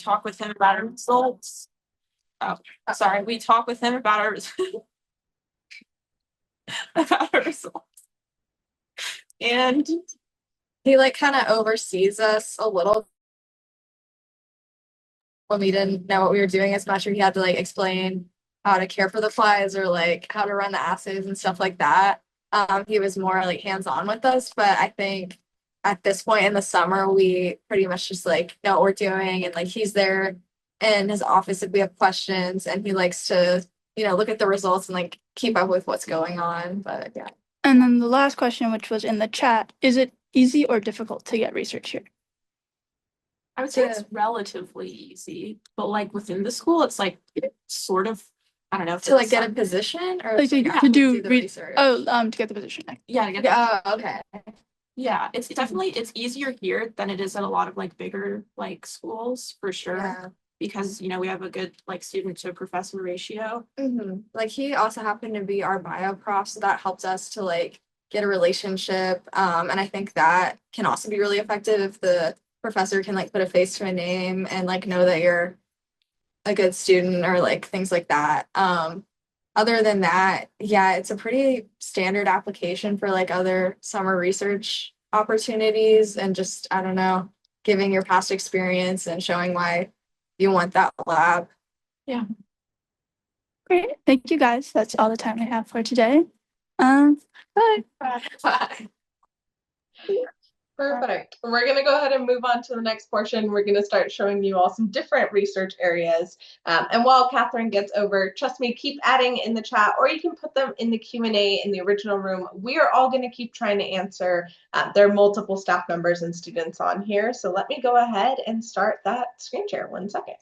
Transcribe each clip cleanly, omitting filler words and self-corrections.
talk with him about our results. Oh, sorry. We talk with him about our about our results. And he like kind of oversees us a little when we didn't know what we were doing as much, or he had to like explain how to care for the flies or like how to run the assays and stuff like that. He was more like hands-on with us, but I think at this point in the summer, we pretty much just like know what we're doing, and like he's there in his office if we have questions, and he likes to, look at the results and like keep up with what's going on. But yeah. And then the last question, which was in the chat, is it easy or difficult to get research here? I would say it's relatively easy, but like within the school, it's like sort of, I don't know, To like get a position or Like to do the research. to get the position. Yeah, to get Oh, okay. Yeah, it's definitely it's easier here than it is at a lot of like bigger like schools for sure. Yeah. Because we have a good like student to professor ratio. Like he also happened to be our bio prof, so that helped us to like get a relationship. And I think that can also be really effective if the professor can like put a face to a name and like know that you're a good student or like things like that. Other than that, yeah, it's a pretty standard application for like other summer research opportunities, and just, I don't know, giving your past experience and showing why you want that lab. Yeah. Great. Thank you guys. That's all the time I have for today. Bye. Bye. Perfect. We're going to go ahead and move on to the next portion. We're going to start showing you all some different research areas. And while Catherine gets over, trust me, keep adding in the chat, or you can put them in the Q&A in the original room. We are all going to keep trying to answer. There are multiple staff members and students on here. So let me go ahead and start that screen share. 1 second.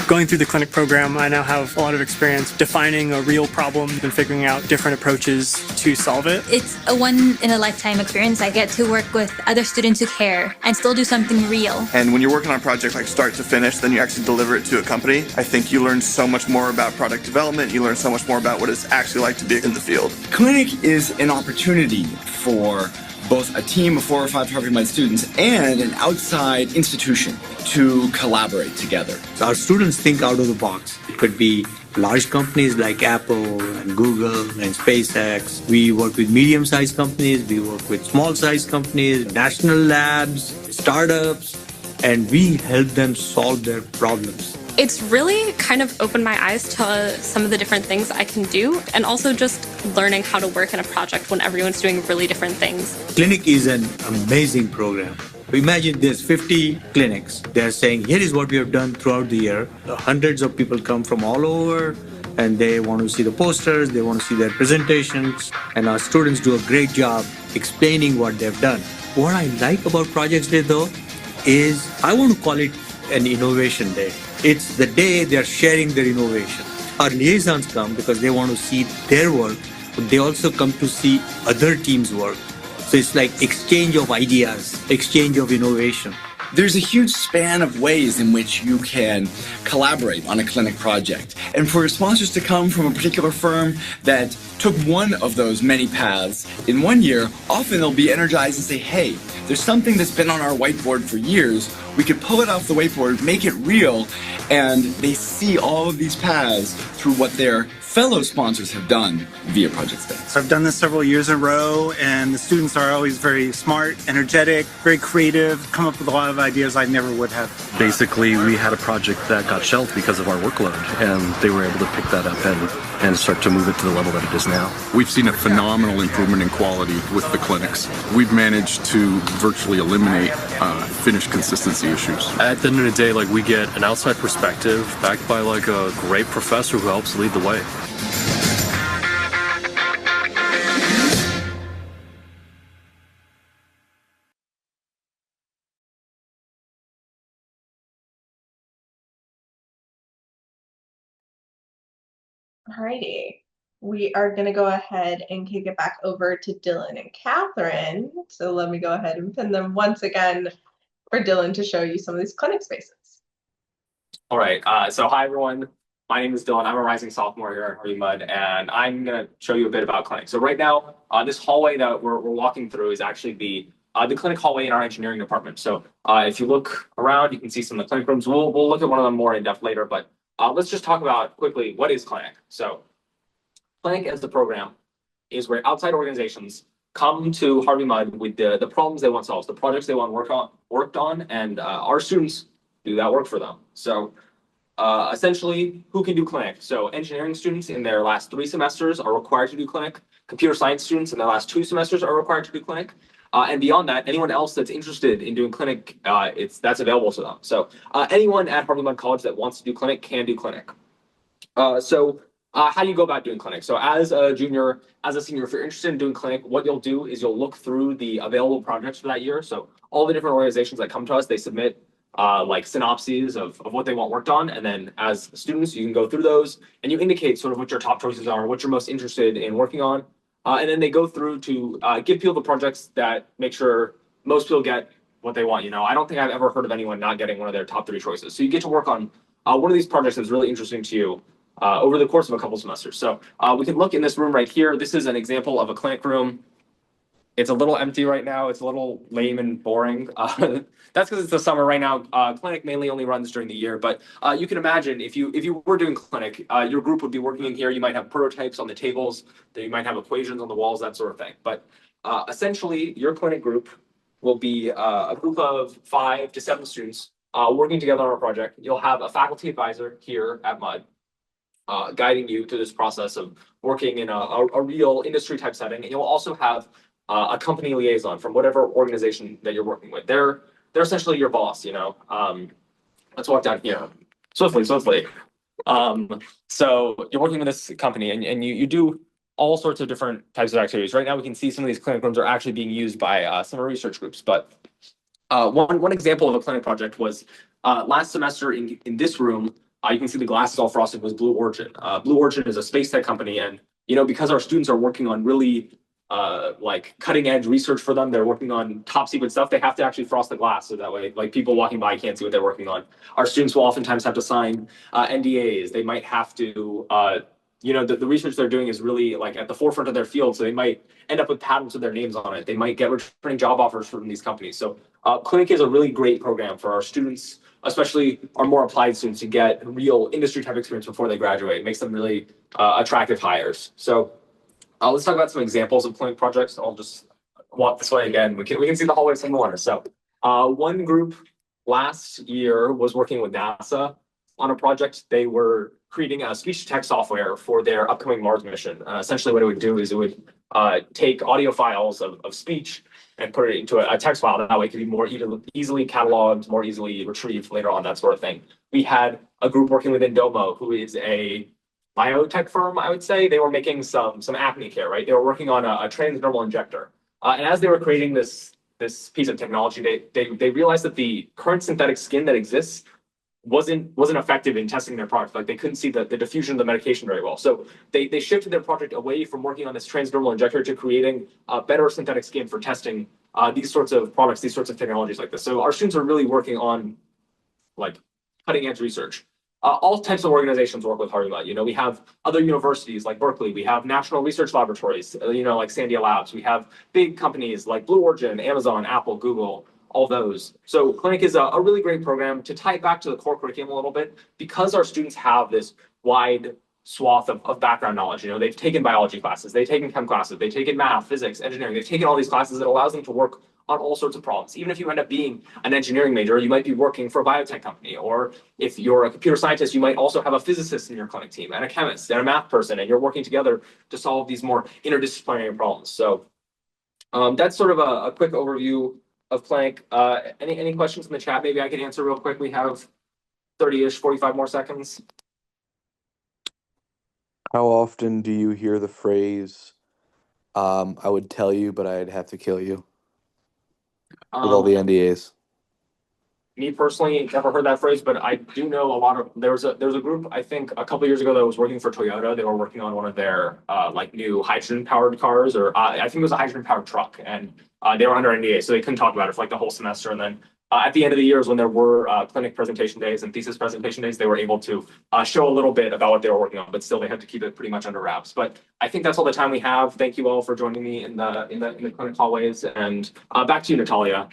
Going through the clinic program, I now have a lot of experience defining a real problem and figuring out different approaches to solve it. It's a one-in-a-lifetime experience. I get to work with other students who care and still do something real. And when you're working on a project like start to finish, then you actually deliver it to a company, I think you learn so much more about product development. You learn so much more about what it's actually like to be in the field. Clinic is an opportunity for both a team of 4 or 5 Harvard-Med students and an outside institution to collaborate together. So our students think out of the box. It could be large companies like Apple and Google and SpaceX. We work with medium-sized companies. We work with small-sized companies, national labs, startups, and we help them solve their problems. It's really kind of opened my eyes to some of the different things I can do, and also just learning how to work in a project when everyone's doing really different things. Clinic is an amazing program. Imagine there's 50 clinics. They're saying, here is what we have done throughout the year. Hundreds of people come from all over, and they want to see the posters, they want to see their presentations, and our students do a great job explaining what they've done. What I like about Projects Day, though, is I want to call it an innovation day. It's the day they're sharing their innovation. Our liaisons come because they want to see their work, but they also come to see other teams' work. So it's like exchange of ideas, exchange of innovation. There's a huge span of ways in which you can collaborate on a clinic project. And for sponsors to come from a particular firm that took one of those many paths in 1 year, often they'll be energized and say, hey, there's something that's been on our whiteboard for years. We could pull it off the whiteboard, make it real, and they see all of these paths through what their fellow sponsors have done via Project Day. So I've done this several years in a row, and the students are always very smart, energetic, very creative, come up with a lot of ideas I never would have. Basically, we had a project that got shelved because of our workload, and they were able to pick that up and start to move it to the level that it is now. We've seen a phenomenal improvement in quality with the clinics. We've managed to virtually eliminate finish consistency issues. At the end of the day, we get an outside perspective backed by a great professor who helps lead the way. Alrighty, we are going to go ahead and kick it back over to Dylan and Catherine. So let me go ahead and pin them once again. for Dylan to show you some of these clinic spaces. All right. So hi everyone. My name is Dylan. I'm a rising sophomore here at Harvey Mudd, and I'm going to show you a bit about clinic. So right now, this hallway that we're walking through is actually the clinic hallway in our engineering department. So if you look around, you can see some of the clinic rooms. We'll look at one of them more in depth later, but let's just talk about quickly what is clinic. So clinic as the program is where outside organizations come to Harvey Mudd with the problems they want solved, the projects they want worked on, and our students do that work for them. So essentially, who can do clinic? So engineering students in their last 3 semesters are required to do clinic. Computer science students in their last 2 semesters are required to do clinic. And beyond that, anyone else that's interested in doing clinic, that's available to them. So anyone at Harvey Mudd College that wants to do clinic can do clinic. How do you go about doing clinic? So as a junior, as a senior, if you're interested in doing clinic, what you'll do is you'll look through the available projects for that year. So all the different organizations that come to us, they submit like synopses of what they want worked on. And then as students, you can go through those and you indicate sort of what your top choices are, what you're most interested in working on. And then they go through to give people the projects that make sure most people get what they want. You know, I don't think I've ever heard of anyone not getting one of their top 3 choices. So you get to work on one of these projects that's really interesting to you over the course of a couple semesters. So we can look in this room right here. This is an example of a clinic room. It's a little empty right now. It's a little lame and boring. That's because it's the summer right now. Clinic mainly only runs during the year, but you can imagine if you were doing clinic, your group would be working in here. You might have prototypes on the tables. You might have equations on the walls, that sort of thing. But essentially, your clinic group will be a group of 5 to 7 students working together on a project. You'll have a faculty advisor here at Mudd guiding you through this process of working in a real industry type setting. And you'll also have a company liaison from whatever organization that you're working with. They're essentially your boss, you know. Let's walk down here swiftly. So you're working with this company and you do all sorts of different types of activities. Right now we can see some of these clinic rooms are actually being used by some research groups. But one example of a clinic project was last semester in this room. You can see the glasses all frosted was Blue Origin. Blue Origin is a space tech company, and you know, because our students are working on really like cutting edge research for them, they're working on top secret stuff. They have to actually frost the glass so that way, like people walking by can't see what they're working on. Our students will oftentimes have to sign NDAs. They might have to, you know, the research they're doing is really like at the forefront of their field, so they might end up with patents with their names on it. They might get returning job offers from these companies. So Clinic is a really great program for our students, especially our more applied students, to get real industry type experience before they graduate. It makes them really attractive hires. So let's talk about some examples of clinic projects. I'll just walk this way again. We can see the hallway some more. So one group last year was working with NASA on a project. They were creating a speech to text software for their upcoming Mars mission. Essentially what it would do is it would take audio files of speech and put it into a text file. That way it could be more easily cataloged, more easily retrieved later on, that sort of thing. We had a group working with Indomo, who is a biotech firm, I would say. They were making some acne care, right? They were working on a transdermal injector. And as they were creating this piece of technology, they realized that the current synthetic skin that exists wasn't effective in testing their product. Like they couldn't see the diffusion of the medication very well. So they shifted their project away from working on this transdermal injector to creating better synthetic skin for testing these sorts of products, these sorts of technologies like this. So our students are really working on like cutting edge research. All types of organizations work with Harvey Mudd. You know, we have other universities like Berkeley. We have national research laboratories, you know, like Sandia Labs. We have big companies like Blue Origin, Amazon, Apple, Google, all those. So Clinic is a really great program. To tie it back to the core curriculum a little bit, because our students have this wide swath of background knowledge. You know, they've taken biology classes, they've taken chem classes, they've taken math, physics, engineering. They've taken all these classes that allows them to work on all sorts of problems. Even if you end up being an engineering major, you might be working for a biotech company. Or if you're a computer scientist, you might also have a physicist in your Clinic team and a chemist and a math person, and you're working together to solve these more interdisciplinary problems. So that's sort of a quick overview of Clinic. Any questions in the chat? Maybe I can answer real quick. We have 30-ish, 45 more seconds. How often do you hear the phrase, I would tell you, but I'd have to kill you? With all the NDAs. Me personally, never heard that phrase, but I do know a lot of. There's a group, I think a couple of years ago, that was working for Toyota. They were working on one of their like new hydrogen powered cars, or I think it was a hydrogen powered truck, and they were under NDA, so they couldn't talk about it for like the whole semester. And then at the end of the years when there were clinic presentation days and thesis presentation days, they were able to show a little bit about what they were working on, but still they had to keep it pretty much under wraps. But I think that's all the time we have. Thank you all for joining me in the clinic hallways, and back to you, Natalia.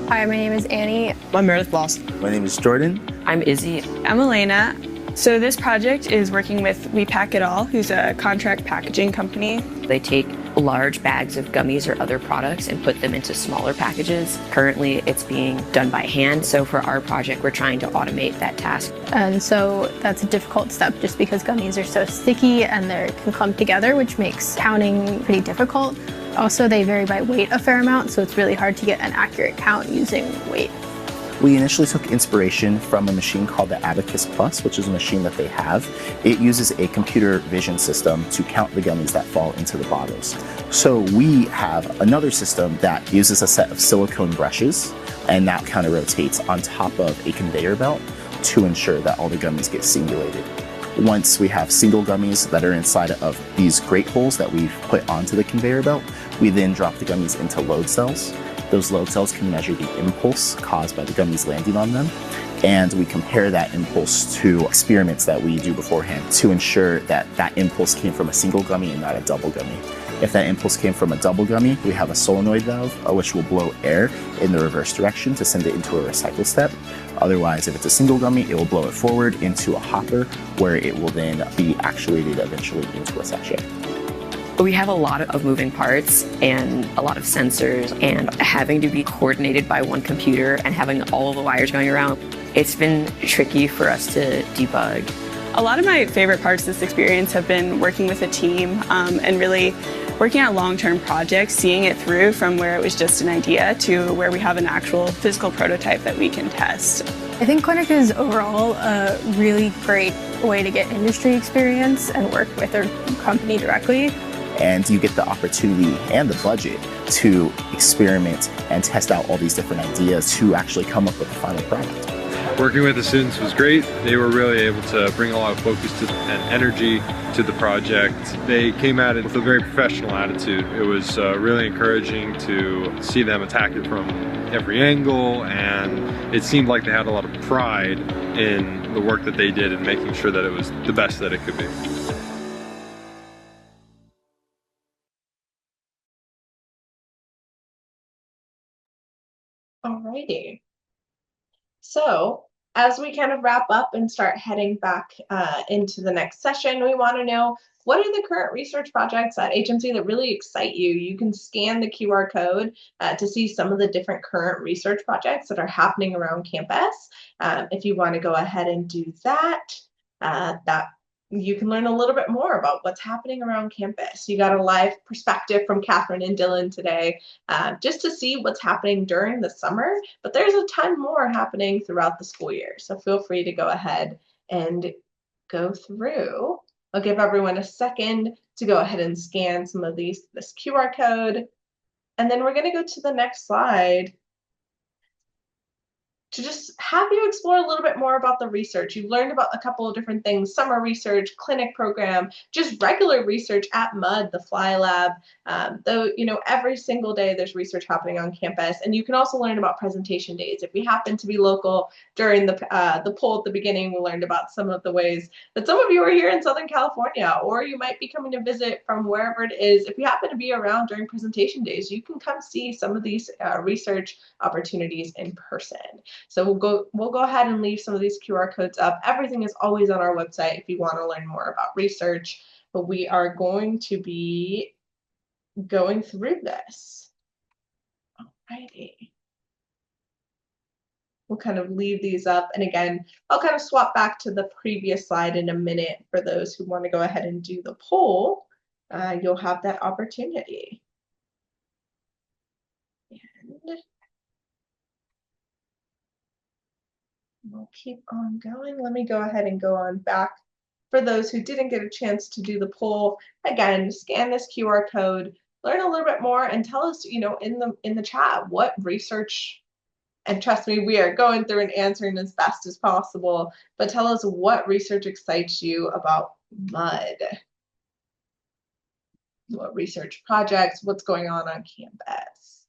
Hi, my name is Annie. I'm Meredith Bloss. My name is Jordan. I'm Izzy. I'm Elena. So this project is working with We Pack It All, who's a contract packaging company. They take large bags of gummies or other products and put them into smaller packages. Currently, it's being done by hand. So for our project, we're trying to automate that task. And so that's a difficult step just because gummies are so sticky and they can clump together, which makes counting pretty difficult. Also, they vary by weight a fair amount, so it's really hard to get an accurate count using weight. We initially took inspiration from a machine called the Abacus Plus, which is a machine that they have. It uses a computer vision system to count the gummies that fall into the bottles. So we have another system that uses a set of silicone brushes, and that kind of rotates on top of a conveyor belt to ensure that all the gummies get singulated. Once we have single gummies that are inside of these grate holes that we've put onto the conveyor belt, we then drop the gummies into load cells. Those load cells can measure the impulse caused by the gummies landing on them, and we compare that impulse to experiments that we do beforehand to ensure that that impulse came from a single gummy and not a double gummy. If that impulse came from a double gummy, we have a solenoid valve which will blow air in the reverse direction to send it into a recycle step. Otherwise, if it's a single gummy, it will blow it forward into a hopper where it will then be actuated eventually into a sachet. We have a lot of moving parts and a lot of sensors, and having to be coordinated by one computer and having all of the wires going around. It's been tricky for us to debug. A lot of my favorite parts of this experience have been working with a team and really working on long-term projects, seeing it through from where it was just an idea to where we have an actual physical prototype that we can test. I think Clinic is overall a really great way to get industry experience and work with their company directly. And you get the opportunity and the budget to experiment and test out all these different ideas to actually come up with the final product. Working with the students was great. They were really able to bring a lot of focus and energy to the project. They came at it with a very professional attitude. It was really encouraging to see them attack it from every angle, and it seemed like they had a lot of pride in the work that they did and making sure that it was the best that it could be. Alrighty. So as we kind of wrap up and start heading back into the next session, we want to know, what are the current research projects at HMC that really excite you? You can scan the QR code to see some of the different current research projects that are happening around campus. If you want to go ahead and do that, you can learn a little bit more about what's happening around campus. You got a live perspective from Catherine and Dylan today, just to see what's happening during the summer, but there's a ton more happening throughout the school year. So feel free to go ahead and go through. I'll give everyone a second to go ahead and scan some of this QR code. And then we're gonna go to the next slide to just have you explore a little bit more about the research. You've learned about a couple of different things: summer research, clinic program, just regular research at MUD, the Fly Lab. Though, you know, every single day there's research happening on campus, and you can also learn about presentation days. If we happen to be local during the poll at the beginning, we learned about some of the ways that some of you are here in Southern California, or you might be coming to visit from wherever it is. If you happen to be around during presentation days, you can come see some of these research opportunities in person. So we'll go ahead and leave some of these QR codes up. Everything is always on our website if you want to learn more about research, but we are going to be going through this. Alrighty. We'll kind of leave these up. And again, I'll kind of swap back to the previous slide in a minute for those who want to go ahead and do the poll. You'll have that opportunity. And we'll keep on going. Let me go ahead and go on back. For those who didn't get a chance to do the poll, again, scan this QR code, learn a little bit more, and tell us, you know, in the chat what research, and trust me, we are going through and answering as best as possible, but tell us what research excites you about MUD. what research projects, what's going on campus.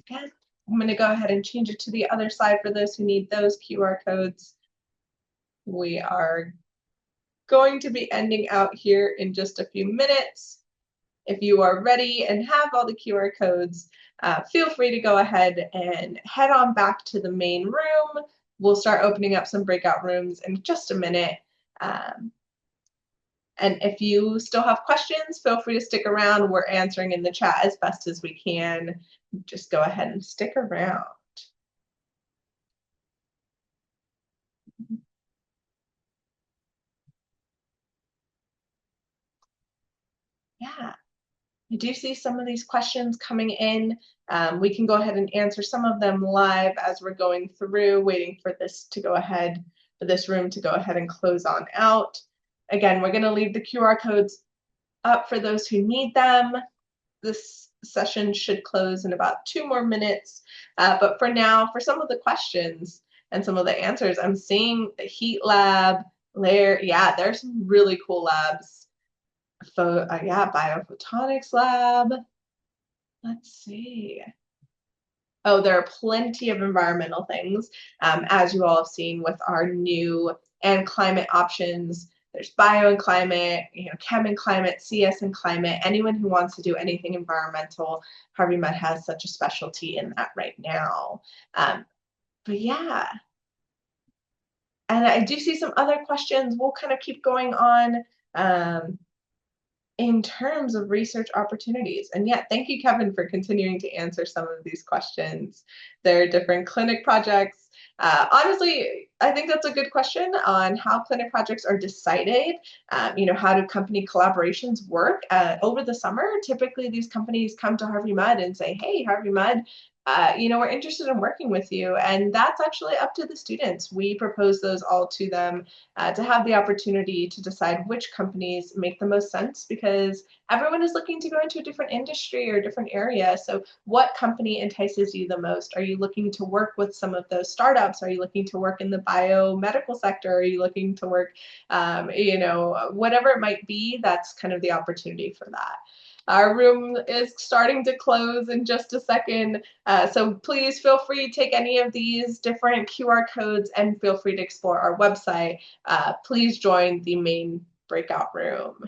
Again, I'm going to go ahead and change it to the other side for those who need those QR codes. We are going to be ending out here in just a few minutes. If you are ready and have all the QR codes, feel free to go ahead and head on back to the main room. We'll start opening up some breakout rooms in just a minute. And if you still have questions, feel free to stick around. We're answering in the chat as best as we can. Just go ahead and stick around. Yeah, I do see some of these questions coming in. We can go ahead and answer some of them live as we're going through, waiting for this to go ahead, for this room to go ahead and close on out. Again, we're going to leave the QR codes up for those who need them. This session should close in about 2 more minutes. But for now, for some of the questions and some of the answers, I'm seeing the heat lab there. Yeah, there's some really cool labs. Yeah, biophotonics lab. Let's see. Oh, there are plenty of environmental things, as you all have seen with our new and climate options. There's bio and climate, chem and climate, CS and climate. Anyone who wants to do anything environmental, Harvey Med has such a specialty in that right now. But yeah. And I do see some other questions. We'll kind of keep going on in terms of research opportunities. And yeah, thank you, Kevin, for continuing to answer some of these questions. There are different clinic projects. Honestly, I think that's a good question on how clinic projects are decided. How do company collaborations work? Over the summer, typically these companies come to Harvey Med and say, hey, Harvey Med, we're interested in working with you. And that's actually up to the students. We propose those all to them to have the opportunity to decide which companies make the most sense, because everyone is looking to go into a different industry or a different area. So what company entices you the most? Are you looking to work with some of those startups? Are you looking to work in the biomedical sector? Are you looking to work, whatever it might be? That's kind of the opportunity for that. Our room is starting to close in just a second, so please feel free to take any of these different QR codes and feel free to explore our website. Please join the main breakout room.